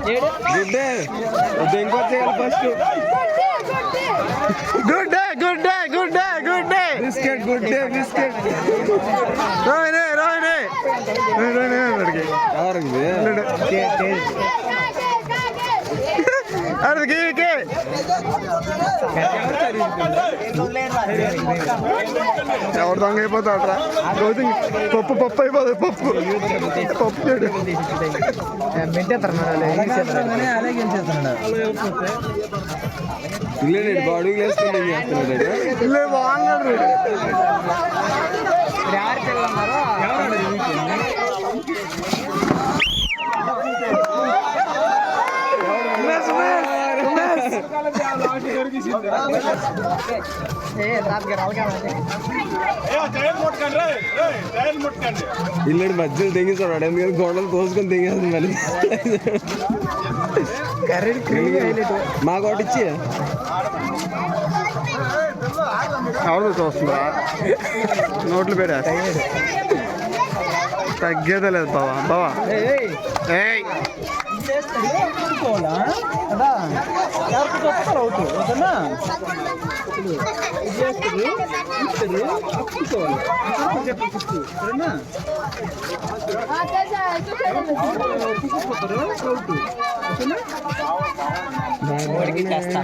గుడ్డే ఇంకొచ్చేయాలి first. Good Day Good Day Good Day Good Day biscuit Good Day biscuit Rohini Rohini Rohini అడిగి ఎవరు దొంగ అయిపోతాడరా రోజు పప్పు పప్పు అయిపోతుంది పప్పు పప్పు చేయడు బాడీ వేస్తున్నాడు బాగున్నాడు ఇల్లు మధ్యలో తెంగిస్తాడు ఎందుకంటే గోడలు కోసుకొని తెంగేస్తుంది మళ్ళీ మాకు ఒకటి ఇచ్చి ఎవరు చూస్తుందా నోట్లు పెట్టా తగ్గేదే లేదు బావా బావా చేస్తా